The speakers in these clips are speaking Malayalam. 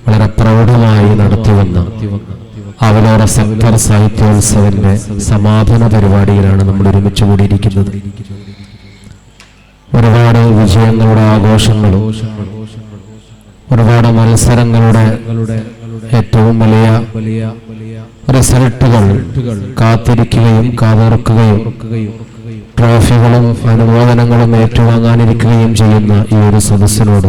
വളരെ പ്രൗഢമായി നടത്തിവന്ന അവലോറ സെക്ടർ സാഹിത്യോത്സവന്റെ സമാപന പരിപാടിയിലാണ് നമ്മൾ ഒരുമിച്ച് കൂടിയിരിക്കുന്നത്. ഒരുപാട് വിജയങ്ങളുടെ ആഘോഷങ്ങളും ഒരുപാട് മത്സരങ്ങളുടെ ഏറ്റവും വലിയ റിസൾട്ടുകൾ കാത്തിരിക്കുകയും കാതോർക്കുകയും ട്രോഫികളും അനുമോദനങ്ങളും ഏറ്റുവാങ്ങാനിരിക്കുകയും ചെയ്യുന്ന ഈ ഒരു സദസ്സിനോട്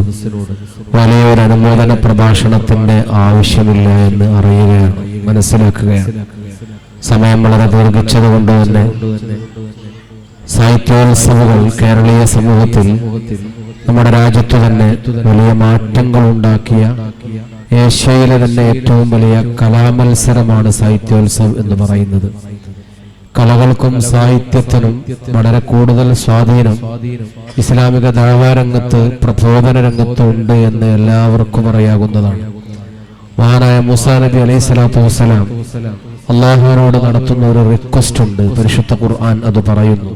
വലിയൊരു അനുമോദന പ്രഭാഷണത്തിന്റെ ആവശ്യമില്ല എന്ന് അറിയുകയാണ്, മനസ്സിലാക്കുകയാണ്. സമയം വളരെ ദീർഘിച്ചതുകൊണ്ട് തന്നെ സാഹിത്യോത്സവങ്ങൾ കേരളീയ സമൂഹത്തിൽ നമ്മുടെ രാജ്യത്ത് തന്നെ വലിയ മാറ്റങ്ങൾ ഉണ്ടാക്കിയ ഏഷ്യയിലെ തന്നെ ഏറ്റവും വലിയ കലാമത്സരമാണ് സാഹിത്യോത്സവം എന്ന് പറയുന്നത്. കലകൾക്കും സാഹിത്യത്തിനും വളരെ കൂടുതൽ സ്വാധീനം ഇസ്ലാമിക ദഅവാരംഗത്ത് പ്രബോധന രംഗത്ത് ഉണ്ട് എന്ന് എല്ലാവർക്കും അറിയാവുന്നതാണ്. മഹാനായ മൂസാ നബി അലൈഹി സ്വലാത്തു വസ്സലാം അള്ളാഹുവിനോട് നടത്തുന്ന ഒരു റിക്വസ്റ്റ് ഉണ്ട്. പരിശുദ്ധ ഖുർആൻ അത് പറയുന്നു,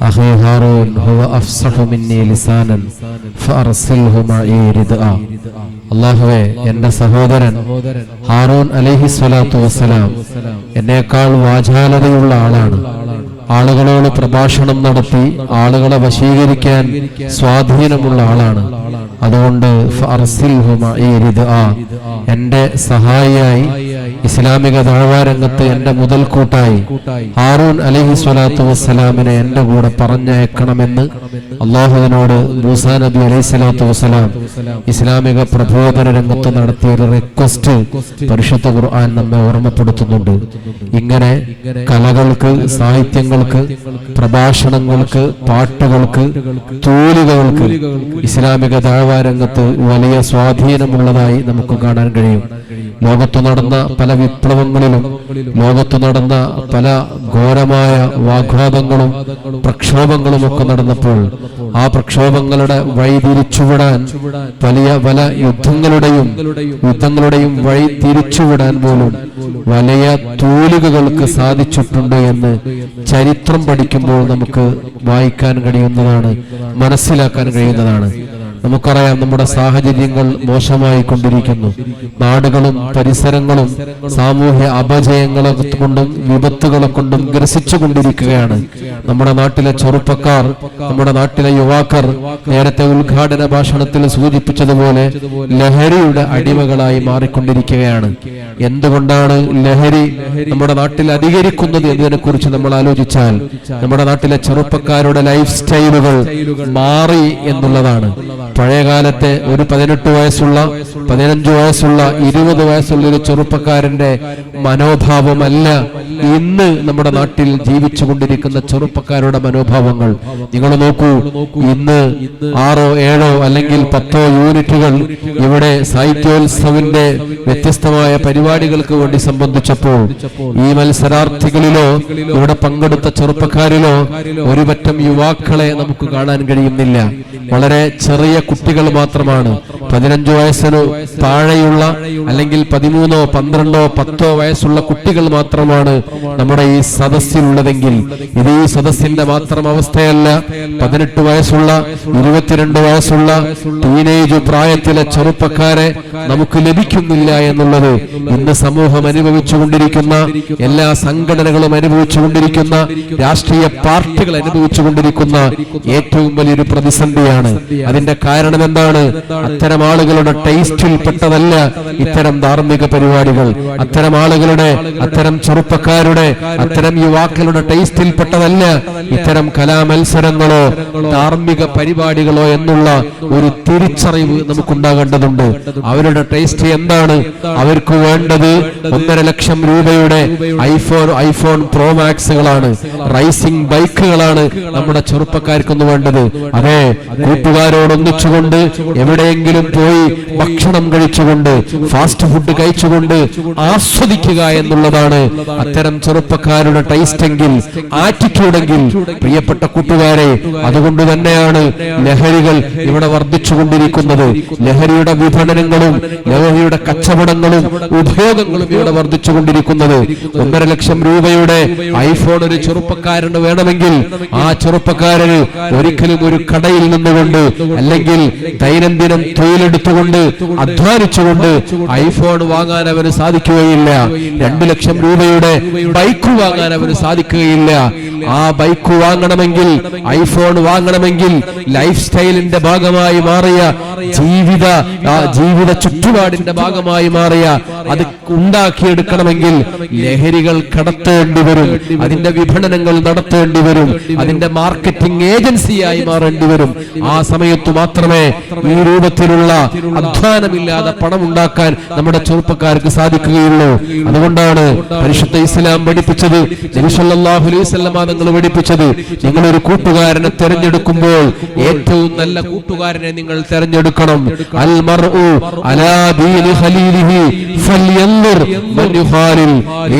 അഖീ ഹാറൂൻ ഹുവ അഫ്സഹു മിന്നി ലിസാനൻ ഫഅർസിൽഹു മഈ റിദ്ആ. അല്ലാഹുവേ, എൻ്റെ സഹോദരൻ ഹാറൂൻ അലൈഹി സ്വലാത്തു വസ്സലാം എന്നേക്കാൾ വാചാലതയുള്ള ആളാണ്. ആളുകളോട് പ്രഭാഷണം നടത്തി ആളുകളെ വശീകരിക്കാൻ സ്വാധീനമുള്ള ആളാണ്. അതുകൊണ്ട് ഫഅർസിൽഹു മഈ റിദ്ആ, എൻ്റെ സഹായിയായി ഇസ്ലാമിക ദഅവാരംഗത്ത് എൻ്റെ മുതൽക്കൂട്ടായി ഹാറൂൻ അലൈഹി സ്വലാത്തു വസ്സലാമിനെ എൻ്റെ കൂടെ പറഞ്ഞയക്കണമെന്ന് അള്ളാഹുവിനോട് മൂസാ നബി അലൈഹി സ്വലാത്തു വസ്സലാം ഇസ്ലാമിക പ്രബോധന രംഗത്ത് നടത്തിയ ഒരു റിക്വസ്റ്റ് പരിശുദ്ധ ഖുർആൻ നമ്മെ ഓർമ്മപ്പെടുത്തുന്നുണ്ട്. ഇങ്ങനെ കലകൾക്ക്, സാഹിത്യങ്ങൾക്ക്, പ്രഭാഷണങ്ങൾക്ക്, പാട്ടുകൾക്ക്, തൂലികൾക്ക് ഇസ്ലാമിക ദഅവാരംഗത്ത് വലിയ സ്വാധീനമുള്ളതായി നമുക്ക് കാണാൻ കഴിയും. ലോകത്തു നടന്ന പല വിപ്ലവങ്ങളിലും ലോകത്തു നടന്ന പല ഘോരമായ വാഗ്വാദങ്ങളും പ്രക്ഷോഭങ്ങളും ഒക്കെ നടന്നപ്പോൾ ആ പ്രക്ഷോഭങ്ങളുടെ വഴി തിരിച്ചുവിടാൻ വലിയ പല യുദ്ധങ്ങളുടെയും വഴി തിരിച്ചുവിടാൻ പോലും വലിയ തൂലികകൾക്ക് സാധിച്ചിട്ടുണ്ട് എന്ന് ചരിത്രം പഠിക്കുമ്പോൾ നമുക്ക് വായിക്കാൻ കഴിയുന്നതാണ്, മനസ്സിലാക്കാൻ കഴിയുന്നതാണ്. നമുക്കറിയാം, നമ്മുടെ സാഹചര്യങ്ങൾ മോശമായി കൊണ്ടിരിക്കുന്നു. നാടുകളും പരിസരങ്ങളും സാമൂഹ്യ അപജയങ്ങളെ കൊണ്ടും വിപത്തുകളെ കൊണ്ടും ഗ്രസിച്ചു കൊണ്ടിരിക്കുകയാണ്. നമ്മുടെ നാട്ടിലെ ചെറുപ്പക്കാർ, നമ്മുടെ നാട്ടിലെ യുവാക്കർ നേരത്തെ ഉദ്ഘാടന ഭാഷണത്തിൽ സൂചിപ്പിച്ചതുപോലെ ലഹരിയുടെ അടിമകളായി മാറിക്കൊണ്ടിരിക്കുകയാണ്. എന്തുകൊണ്ടാണ് ലഹരി നമ്മുടെ നാട്ടിൽ അധികരിക്കുന്നത് എന്നതിനെ കുറിച്ച് നമ്മൾ ആലോചിച്ചാൽ നമ്മുടെ നാട്ടിലെ ചെറുപ്പക്കാരുടെ ലൈഫ് സ്റ്റൈലുകൾ മാറി എന്നുള്ളതാണ്. പഴയകാലത്തെ ഒരു 18 വയസ്സുള്ള 15 വയസ്സുള്ള 20 വയസ്സുള്ള ഒരു ചെറുപ്പക്കാരന്റെ മനോഭാവമല്ല ഇന്ന് നമ്മുടെ നാട്ടിൽ ജീവിച്ചു കൊണ്ടിരിക്കുന്ന ചെറുപ്പക്കാരുടെ മനോഭാവങ്ങൾ. നിങ്ങൾ നോക്കൂ, ഇന്ന് 6 7 അല്ലെങ്കിൽ 10 യൂണിറ്റുകൾ ഇവിടെ സാഹിത്യോത്സവിന്റെ വ്യത്യസ്തമായ പരിപാടികൾക്ക് വേണ്ടി സംബന്ധിച്ചപ്പോൾ ഈ മത്സരാർത്ഥികളിലോ ഇവിടെ പങ്കെടുത്ത ചെറുപ്പക്കാരിലോ ഒരുപറ്റം യുവാക്കളെ നമുക്ക് കാണാൻ കഴിയുന്നില്ല. വളരെ ചെറിയ കുട്ടികൾ മാത്രമാണ്. 15 വയസ്സിനു താഴെയുള്ള അല്ലെങ്കിൽ 13 12 10 വയസ്സുള്ള കുട്ടികൾ മാത്രമാണ് നമ്മുടെ ഈ സദസ്സിലുള്ളതെങ്കിൽ ഇത് ഈ സദസ്സിന്റെ മാത്രം അവസ്ഥയല്ല. 18 വയസ്സുള്ള 22 വയസ്സുള്ള ടീനേജ് പ്രായത്തിലെ ചെറുപ്പക്കാരെ നമുക്ക് ലഭിക്കുന്നില്ല എന്നുള്ളത് ഇന്ന് സമൂഹം അനുഭവിച്ചുകൊണ്ടിരിക്കുന്ന, എല്ലാ സംഘടനകളും അനുഭവിച്ചുകൊണ്ടിരിക്കുന്ന, രാഷ്ട്രീയ പാർട്ടികൾ അനുഭവിച്ചുകൊണ്ടിരിക്കുന്ന ഏറ്റവും വലിയൊരു പ്രതിസന്ധിയാണ്. അതിന്റെ കാരണം എന്താണ്? അത്തരം ആളുകളുടെ ടേസ്റ്റിൽ പെട്ടതല്ല ഇത്തരം ധാർമ്മിക പരിപാടികൾ. അത്തരം ആളുകളുടെ, അത്തരം ചെറുപ്പക്കാരുടെ, അത്തരം യുവാക്കളുടെ ടേസ്റ്റിൽ പെട്ടതല്ല ഇത്തരം കലാമത്സരങ്ങളോ ധാർമ്മിക പരിപാടികളോ എന്നുള്ള ഒരു തിരിച്ചറിവ് നമുക്കുണ്ടാകേണ്ടതുണ്ട്. അവരുടെ ടേസ്റ്റ് എന്താണ്? അവർക്ക് വേണ്ടത് 1.5 ലക്ഷം രൂപയുടെ ഐഫോൺ പ്രോ മാക്സുകളാണ്, റൈസിംഗ് ബൈക്കുകളാണ് നമ്മുടെ ചെറുപ്പക്കാർക്കൊന്ന് വേണ്ടത്. അതെ, കൂട്ടുകാരോടൊന്നിച്ചുകൊണ്ട് എവിടെയെങ്കിലും പോയി ഭക്ഷണം കഴിച്ചുകൊണ്ട്, ഫാസ്റ്റ് ഫുഡ് കഴിച്ചുകൊണ്ട് ആസ്വദിക്കുക എന്നുള്ളതാണ് അത്തരം ചെറുപ്പക്കാരുടെ ടേസ്റ്റ് എങ്കിൽ, ആറ്റിറ്റ്യൂഡെങ്കിൽ. പ്രിയപ്പെട്ട കൂട്ടുകാരെ, അതുകൊണ്ട് തന്നെയാണ് ലഹരികൾ ഇവിടെ വർദ്ധിച്ചുകൊണ്ടിരിക്കുന്നത്. ലഹരിയുടെ വിപണനങ്ങളും ലഹരിയുടെ കച്ചവടങ്ങളും ഉപയോഗങ്ങളും ഇവിടെ വർദ്ധിച്ചുകൊണ്ടിരിക്കുന്നത്. 1.5 ലക്ഷം രൂപയുടെ ഐഫോൺ ഒരു ചെറുപ്പക്കാരന് വേണമെങ്കിൽ ആ ചെറുപ്പക്കാരന് ഒരിക്കലും ഒരു കടയിൽ നിന്നുകൊണ്ട് അല്ലെങ്കിൽ ദൈനംദിനം തൊഴിലെടുത്തുകൊണ്ട് അധ്വാനിച്ചുകൊണ്ട് ഐഫോൺ വാങ്ങാൻ അവന് സാധിക്കുകയില്ല. 2 ലക്ഷം രൂപയുടെ ബൈക്ക് വാങ്ങാൻ അവന് സാധിക്കുകയില്ല. ആ ബൈക്ക് വാങ്ങണമെങ്കിൽ, ഐഫോൺ വാങ്ങണമെങ്കിൽ ലൈഫ് സ്റ്റൈലിന്റെ ഭാഗമായി മാറിയ ജീവിത ചുറ്റുപാടിന്റെ ഭാഗമായി മാറിയ അത് ഉണ്ടാക്കിയെടുക്കണമെങ്കിൽ ലഹരികൾ കടത്തേണ്ടി വരും, അതിന്റെ വിപണനങ്ങൾ നടത്തേണ്ടി വരും, അതിന്റെ മാർക്കറ്റിംഗ് ഏജൻസിയായി മാറേണ്ടി വരും. ആ സമയത്ത് മാത്രമേ ഈ രൂപത്തിലുള്ള അധ്വാനമില്ലാതെ പണം ഉണ്ടാക്കാൻ നമ്മുടെ ചെറുപ്പക്കാർക്ക് സാധിക്കുകയുള്ളൂ. അതുകൊണ്ടാണ് പരിശുദ്ധ ഇസ്ലാം പഠിപ്പിച്ചത്, നബി സല്ലല്ലാഹു അലൈഹി വസല്ലം തങ്ങൾ പഠിപ്പിച്ചത്, നിങ്ങളൊരു കൂട്ടുകാരനെ തെരഞ്ഞെടുക്കുമ്പോൾ ഏറ്റവും നല്ല കൂട്ടുകാരനെ നിങ്ങൾ തെരഞ്ഞെടുക്കണം. അൽ മർഉ അലാ ദീനി ഖലീലിഹി ഫൽയൻദുർ മൻ യുഖാലിൽ.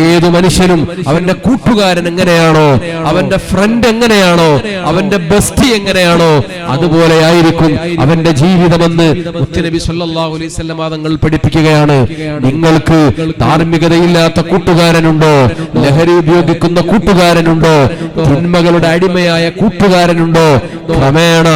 ഏതു മനുഷ്യനും അവന്റെ കൂട്ടുകാരൻ എങ്ങനെയാണോ, അവന്റെ ഫ്രണ്ട് എങ്ങനെയാണോ, അവന്റെ ബെസ്റ്റി എങ്ങനെയാണോ, അതുപോലെ ആയിരിക്കും അവന്റെ ജീവിതമെന്ന് മുത്തുനബി സല്ലല്ലാഹു അലൈഹി വസല്ലം തങ്ങൾ പഠിപ്പിക്കുകയാണ്. നിങ്ങൾക്ക് ധാർമ്മികതയില്ലാത്ത കൂട്ടുകാരനുണ്ടോ, ലഹരി ഉപയോഗിക്കുന്ന കൂട്ടുകാരനുണ്ടോ, തിന്മകളുടെ അടിമയായ കൂട്ടുകാരനുണ്ടോ, ക്രമേണ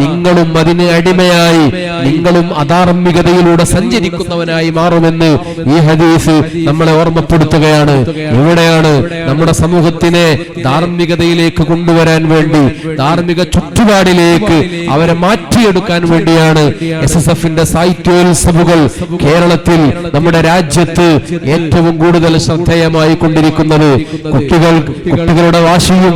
നിങ്ങളും അതിന് അടിമയായി നിങ്ങളും അധാർമികതയിലൂടെ സഞ്ചരിക്കുന്നവനായി മാറുമെന്ന് ഈ ഹദീസ് നമ്മളെ ഓർമ്മപ്പെടുത്തുകയാണ്. ഇവിടെയാണ് നമ്മുടെ സമൂഹത്തിനെ ധാർമ്മികതയിലേക്ക് കൊണ്ടുവരാൻ വേണ്ടി, ധാർമ്മിക ചുറ്റുപാടിലേക്ക് അവരെ മാറ്റിയെടുക്കാൻ വേണ്ടിയാണ് SSFന്റെ സാഹിത്യോത്സവങ്ങൾ കേരളത്തിൽ, നമ്മുടെ രാജ്യത്ത് ഏറ്റവും കൂടുതൽ ശ്രദ്ധേയമായി കൊണ്ടിരിക്കുന്നത്. കുട്ടികളുടെ വാശിയും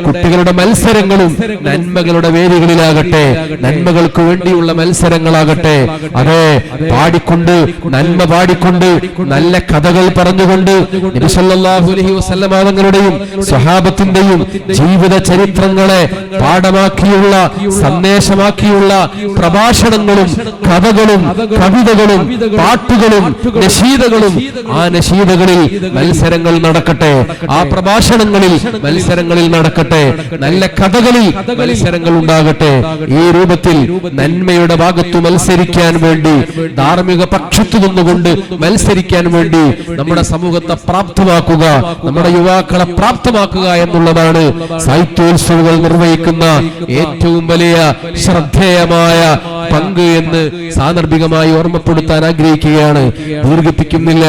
കുട്ടികളുടെ മത്സരങ്ങളും നന്മകളുടെ വേദികളിലാകട്ടെ, നന്മകൾക്ക് വേണ്ടിയുള്ള മത്സരങ്ങളാകട്ടെ, അതെ പാടിക്കൊണ്ട്, നന്മ പാടിക്കൊണ്ട്, നല്ല കഥകൾ പറഞ്ഞുകൊണ്ട് നബി സല്ലല്ലാഹു അലൈഹി വസല്ലം തങ്ങളുടെയും സ്വഹാബത്തിന്റെയും ജീവിത ചരിത്രങ്ങളെ പാഠമാക്കിയുള്ള, സന്ദേശമാക്കിയുള്ള പ്രഭാഷണങ്ങളും കഥകളും കവിതകളും പാട്ടുകളും നശീദകളും, ആ നശീദകളിൽ മത്സരങ്ങൾ നടക്കട്ടെ, ആ പ്രഭാഷണങ്ങളിൽ മത്സരങ്ങളിൽ നടക്കട്ടെ, നല്ല കഥകളിൽ മത്സരങ്ങൾ ഉണ്ടാകട്ടെ. ഈ രൂപത്തിൽ നന്മയുടെ ഭാഗത്തു മത്സരിക്കാൻ വേണ്ടി, ധാർമ്മിക പക്ഷത്തു നിന്നുകൊണ്ട് മത്സരിക്കാൻ വേണ്ടി നമ്മുടെ സമൂഹത്തെ പ്രാപ്തമാക്കുക, നമ്മുടെ യുവാക്കളെ പ്രാപ്തമാക്കുക എന്നുള്ളതാണ് സാഹിത്യോത്സവങ്ങൾ നിർവഹിക്കുന്ന ഏറ്റവും വലിയ ശ്രദ്ധേയമായ പങ്ക് എന്ന് സാന്ദർഭികമായി ഓർമ്മപ്പെടുത്താൻ ആഗ്രഹിക്കുകയാണ്. ദീർഘിപ്പിക്കുന്നില്ല,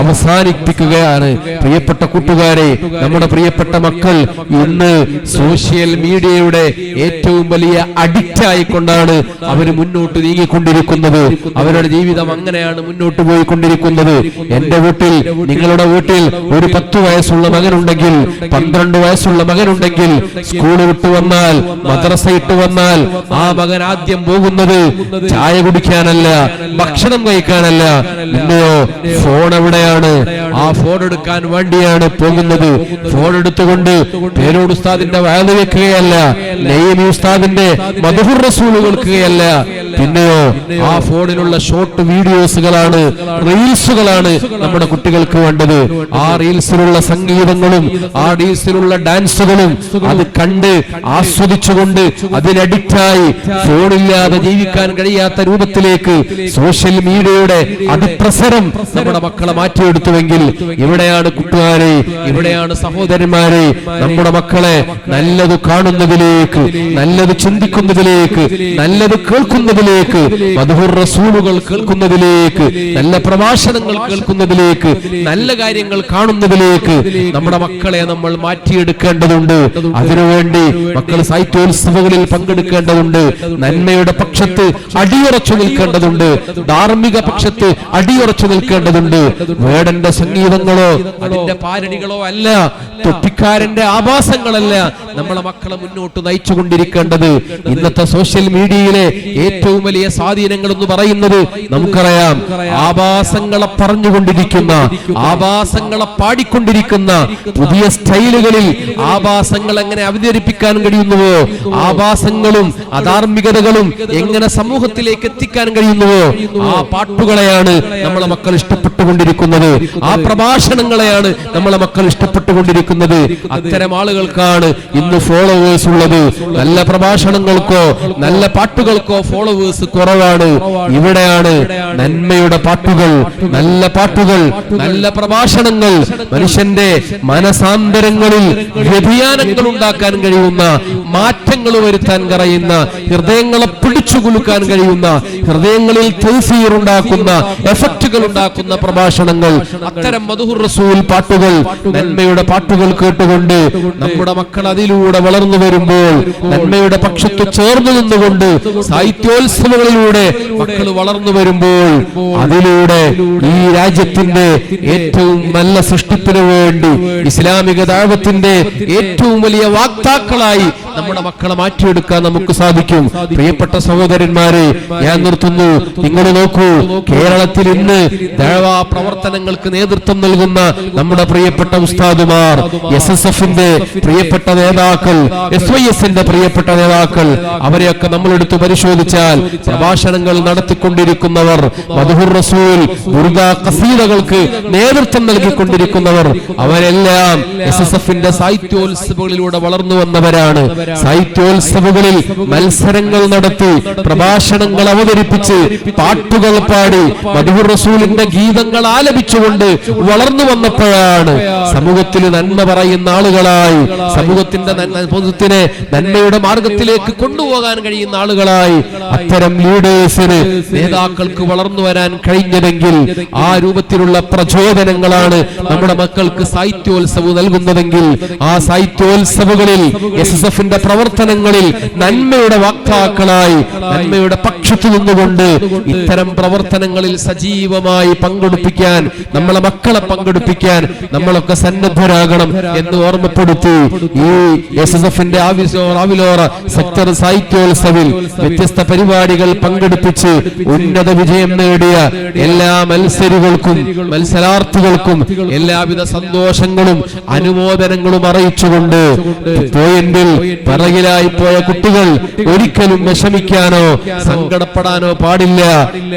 അവസാനിപ്പിക്കുകയാണ്. പ്രിയപ്പെട്ട കൂട്ടുകാരെ, നമ്മുടെ പ്രിയപ്പെട്ട മക്കൾ ഇന്ന് സോഷ്യൽ മീഡിയയുടെ ഏറ്റവും വലിയ അഡിക്റ്റ് ആയിക്കൊണ്ടാണ് അവർ മുന്നോട്ട് നീങ്ങിക്കൊണ്ടിരിക്കുന്നത്. അവരുടെ ജീവിതം അങ്ങനെയാണ് മുന്നോട്ട് പോയിക്കൊണ്ടിരിക്കുന്നത്. എന്റെ വീട്ടിൽ, നിങ്ങളുടെ വീട്ടിൽ ഒരു 10 വയസ്സുള്ള മകനുണ്ടെങ്കിൽ, 12 വയസ്സുള്ള മകനുണ്ടെങ്കിൽ, സ്കൂൾ വിട്ടു വന്നാൽ, മദ്രസ ഇട്ട് വന്നാൽ ആ മകൻ ആദ്യം പോകുന്നത് ചായ കുടിക്കാനല്ല, ഭക്ഷണം കഴിക്കാനല്ല, പിന്നെയോ ഫോൺ എവിടെയാണ്, ആ ഫോൺ എടുക്കാൻ വേണ്ടിയാണ് പോകുന്നത്. ഫോൺ എടുത്തുകൊണ്ട് പേരോട് ഉസ്താദിന്റെ വയല് വെക്കുകയല്ല, നഈമി ഉസ്താദിന്റെ മദ്ഹുർ റസൂൽ കേൾക്കുകയല്ല, പിന്നെയോ ആ ഫോണിലുള്ള ഷോർട്ട് വീഡിയോസുകളാണ്, റീൽസുകളാണ് നമ്മുടെ കുട്ടികൾക്ക് വേണ്ടത്. ആ റീൽസിലുള്ള സംഗീതങ്ങളും ആ റീൽസിലുള്ള ഡാൻസുകളും അത് കണ്ട് ആസ്വദിച്ചുകൊണ്ട് അതിനഡിക്റ്റായി ഫോണില്ലാതെ ജീവിക്കാൻ കഴിയാത്ത രൂപത്തിലേക്ക് സോഷ്യൽ മീഡിയയുടെ അതിപ്രസരം നമ്മുടെ മക്കളെ മാറ്റിയെടുത്തുവെങ്കിൽ, ഇവിടെയാണ് കൂട്ടുകാരെ, ഇവിടെയാണ് സഹോദരന്മാരെ, നമ്മുടെ മക്കളെ നല്ലത് കാണുന്നതിലേക്ക്, നല്ലത് ചിന്തിക്കുന്നതിലേക്ക്, നല്ലത് കേൾക്കുന്നതിലേക്ക്, മദ്ഹുർ റസൂലുകൾ കേൾക്കുന്നതിലേക്ക്, നല്ല പ്രഭാഷണങ്ങൾ കേൾക്കുന്നതിലേക്ക്, നല്ല കാര്യങ്ങൾ കാണുന്നതിലേക്ക് നമ്മുടെ മക്കളെ നമ്മൾ മാറ്റിയെടുക്കേണ്ടതുണ്ട്. അതിനുവേണ്ടി മക്കൾ സാഹിത്യോത്സവങ്ങളിൽ പങ്കെടുക്കേണ്ടതുണ്ട്. നന്മയുടെ പക്ഷത്ത് അടിയുറച്ചു നിൽക്കേണ്ടതുണ്ട്. ധാർമ്മിക പക്ഷത്ത് അടിയുറച്ചു നിൽക്കേണ്ടതുണ്ട്. വേടന്റെ സംഗീതങ്ങളോ അതിന്റെ പാരടികളോ അല്ല, തൊപ്പിക്കാരന്റെ ആഭാസങ്ങളല്ല നമ്മളെ മക്കളെ മുന്നോട്ട് നയിച്ചുകൊണ്ടിരിക്കേണ്ടത്. ഇന്നത്തെ സോഷ്യൽ മീഡിയയിലെ ഏറ്റവും വലിയ സ്വാധീനങ്ങൾ എന്ന് പറയുന്നത് നമുക്കറിയാം. ആഭാസങ്ങളെ പറഞ്ഞുകൊണ്ടിരിക്കുന്ന, ആഭാസങ്ങളെ പാടിക്കൊണ്ടിരിക്കുന്ന, പുതിയ സ്റ്റൈലുകളിൽ ആഭാസങ്ങൾ എങ്ങനെ അവതരിപ്പിക്കാൻ കഴിയുന്നുവോ, ആഭാസങ്ങളും അധാർമികതകളും എങ്ങനെ സമൂഹത്തിലേക്ക് എത്തിക്കാൻ കഴിയുന്നുവോ, ആ പാട്ടുകളെയാണ് നമ്മളെ മക്കൾ ഇഷ്ടപ്പെട്ടുകൊണ്ടിരിക്കുന്നത്. ആ പ്രഭാഷണങ്ങളെയാണ് നമ്മളെ മക്കൾ ഇഷ്ടപ്പെട്ടുകൊണ്ടിരിക്കുന്നത്. അത്തരം ആളുകൾക്കാണ് ഇന്ന് ഫോളോവേഴ്സ് ഉള്ളത്. നല്ല പ്രഭാഷണങ്ങൾക്കോ നല്ല പാട്ടുകൾക്കോ ഫോളോവേഴ്സ് ഫോളോവേഴ്സ് കുറവാണ്. ഇവിടെയാണ് നന്മയുടെ പാട്ടുകൾ, നല്ല പാട്ടുകൾ, നല്ല പ്രഭാഷണങ്ങൾ, മനുഷ്യന്റെ മനസാന്തരങ്ങളിൽ വ്യതിയാനങ്ങൾ ഉണ്ടാക്കാൻ കഴിയുന്ന, മാറ്റങ്ങൾ വരുത്താൻ കഴിയുന്ന, ഹൃദയങ്ങളെ പിടിച്ചു കുലുക്കാൻ കഴിയുന്ന, ഹൃദയങ്ങളിൽ തൗസീർ ഉണ്ടാക്കുന്ന, എഫക്റ്റുകൾ ഉണ്ടാക്കുന്ന പ്രഭാഷണങ്ങൾ, അത്തരം മദ്ഹുർ റസൂൽ പാട്ടുകൾ, നന്മയുടെ പാട്ടുകൾ കേട്ടുകൊണ്ട് നമ്മുടെ മക്കൾ അതിലൂടെ വളർന്നു വരുമ്പോൾ, നന്മയുടെ പക്ഷത്ത് ചേർന്നു നിന്നുകൊണ്ട് സാഹിത്യോത്സവങ്ങളിലൂടെ മക്കൾ വളർന്നു വരുമ്പോൾ, അതിലൂടെ ഈ രാജ്യത്തിന്റെ ഏറ്റവും നല്ല സൃഷ്ടിപ്പിന് വേണ്ടി ഇസ്ലാമിക ദഅവത്തിന്റെ ഏറ്റവും വലിയ വാക്താക്കളായി നമ്മുടെ മക്കളെ മാറ്റിയെടുക്കാൻ നമുക്ക് സാധിക്കും. പ്രിയപ്പെട്ട സഹോദരന്മാരെ, ഞാൻ നിർത്തുന്നു. നിങ്ങൾ നോക്കൂ, കേരളത്തിൽ ഇന്ന് ദഅവ പ്രവർത്തനങ്ങൾക്ക് നേതൃത്വം നൽകുന്ന നമ്മുടെ പ്രിയപ്പെട്ട ഉസ്താദുമാർ, SSFന്റെ പ്രിയപ്പെട്ട നേതാക്കൾ, SYSന്റെ പ്രിയപ്പെട്ട നേതാക്കൾ, അവരെയൊക്കെ നമ്മളെടുത്ത് പരിശോധിച്ചാൽ പ്രഭാഷണങ്ങൾ നടത്തിക്കൊണ്ടിരിക്കുന്നവർ, മദ്ഹുർ റസൂൽ ദുർഗാ ഖസീദകൾക്ക് നേതൃത്വം നൽകിക്കൊണ്ടിരിക്കുന്നവർ, അവരെല്ലാം SSFന്റെ സാഹിത്യോത്സവങ്ങളിലൂടെ വളർന്നു വന്നവരാണ്. സാഹിത്യോത്സവങ്ങളിൽ മത്സരങ്ങൾ നടത്തി, പ്രഭാഷണങ്ങൾ അവതരിപ്പിച്ച്, പാട്ടുകൾ പാടി, മദ്ഹുർ റസൂലിന്റെ ഗീതങ്ങൾ ആലപിച്ചുകൊണ്ട് വളർന്നു വന്നപ്പോഴാണ് സമൂഹത്തിൽ നന്മ പറയുന്ന ആളുകളായി, സമൂഹത്തിന്റെ നന്മയുടെ മാർഗത്തിലേക്ക് കൊണ്ടുപോകാൻ കഴിയുന്ന ആളുകളായി അത്തരം ലീഡേഴ്സിന്, നേതാക്കൾക്ക് വളർന്നു വരാൻ കഴിഞ്ഞതെങ്കിൽ, ആ രൂപത്തിലുള്ള പ്രചോദനങ്ങളാണ് നമ്മുടെ മക്കൾക്ക് സാഹിത്യോത്സവം നൽകുന്നതെങ്കിൽ, ആ സാഹിത്യോത്സവങ്ങളിൽ SSFന്റെ പ്രവർത്തനങ്ങളിൽ നന്മയുടെ വക്താക്കളായി, നന്മയുടെ പക്ഷത്തു നിന്നുകൊണ്ട് ഇത്തരം പ്രവർത്തനങ്ങളിൽ സജീവമായി പങ്കെടുപ്പിക്കാൻ, നമ്മളെ മക്കളെ പങ്കെടുപ്പിക്കാൻ നമ്മളൊക്കെ സന്നദ്ധരാകണം എന്ന് ഓർമ്മപ്പെടുത്തി ഈ SSFന്റെ ആവിലോറ സെക്ടർ സാഹിത്യോത്സവിൽ വ്യത്യസ്ത പരിപാടികൾ പങ്കെടുപ്പിച്ച് ഉന്നത വിജയം നേടിയ എല്ലാ മത്സരികൾക്കും മത്സരാർത്ഥികൾക്കും എല്ലാവിധ സന്തോഷങ്ങളും അനുമോദനങ്ങളും അറിയിച്ചുകൊണ്ട് പോയിന്റിൽ പിറകിലായി പോയ കുട്ടികൾ ഒരിക്കലും വിഷമിക്കാനോ സങ്കടപ്പെടാനോ പാടില്ല.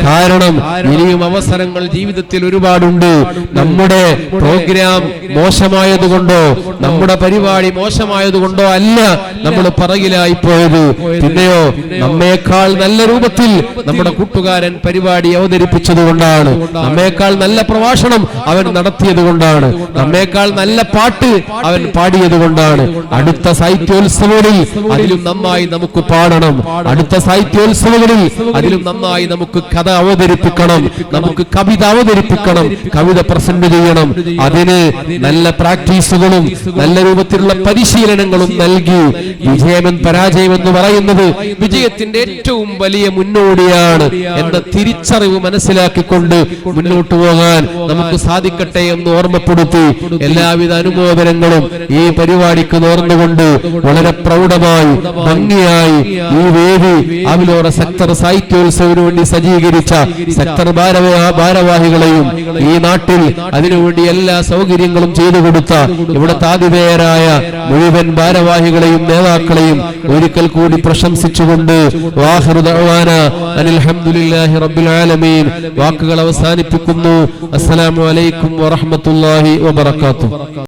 കാരണം ഇനിയും അവസരങ്ങൾ ജീവിതത്തിൽ ഒരുപാടുണ്ട്. നമ്മുടെ പ്രോഗ്രാം മോശമായതുകൊണ്ടോ നമ്മുടെ പരിപാടി മോശമായതുകൊണ്ടോ അല്ല നമ്മൾ പിറകിലായി പോയത്. പിന്നെയോ നമ്മേക്കാൾ നല്ല രൂപത്തിൽ നമ്മുടെ കൂട്ടുകാരൻ പരിപാടി അവതരിപ്പിച്ചത് കൊണ്ടാണ്, നമ്മേക്കാൾ നല്ല പ്രഭാഷണം അവൻ നടത്തിയത് കൊണ്ടാണ്, നമ്മേക്കാൾ നല്ല പാട്ട് അവൻ പാടിയത് കൊണ്ടാണ്. അടുത്ത സാഹിത്യോത്സവങ്ങളിൽ അതിലും നന്നായി നമുക്ക് പാടണം. അടുത്ത സാഹിത്യോത്സവങ്ങളിൽ അതിലും നന്നായി നമുക്ക് കഥ അവതരിപ്പിക്കണം, നമുക്ക് കവിത അവതരിപ്പിക്കണം, കവിത പ്രസന്റ് ചെയ്യണം. അതിന് നല്ല പ്രാക്ടീസുകളും നല്ല രൂപത്തിലുള്ള പരിശീലനങ്ങളും നൽകി, വിജയം പരാജയം എന്ന് പറയുന്നത് വിജയത്തിന്റെ ഏറ്റവും വലിയ മുന്നോടിയാണ് എന്ന തിരിച്ചറിവ് മനസ്സിലാക്കിക്കൊണ്ട് മുന്നോട്ട് പോകാൻ നമുക്ക് സാധിക്കട്ടെ എന്ന് ഓർമ്മപ്പെടുത്തി എല്ലാവിധ അനുമോദനങ്ങളും ഈ പരിപാടിക്ക് നേർന്നുകൊണ്ട് വളരെ പ്രൗഢമായി ഭംഗിയായി ഈ വേദി ആവിലോറ സെക്ടർ സാഹിത്യോത്സവത്തിന് വേണ്ടി സജ്ജീകരിച്ച സെക്ടർ ഭാരവാഹികളെയും ഈ നാട്ടിൽ അതിനുവേണ്ടി എല്ലാ സൗകര്യങ്ങളും ചെയ്തു കൊടുത്ത ഇവിടുത്തെ ആതിഥേയരായ മുഴുവൻ ഭാരവാഹികളെയും നേതാക്കളെയും ഒരിക്കൽ കൂടി പ്രശംസിച്ചുകൊണ്ട് വാഹിറു ദഅ്വാന അനിൽ ഹംദുലില്ലാഹി റബ്ബിൽ ആലമീൻ വാക്കുകൾ അവസാനിപ്പിക്കുന്നു. അസ്സലാമു അലൈക്കും വറഹ്മത്തുള്ളാഹി വബറകാതുഹു.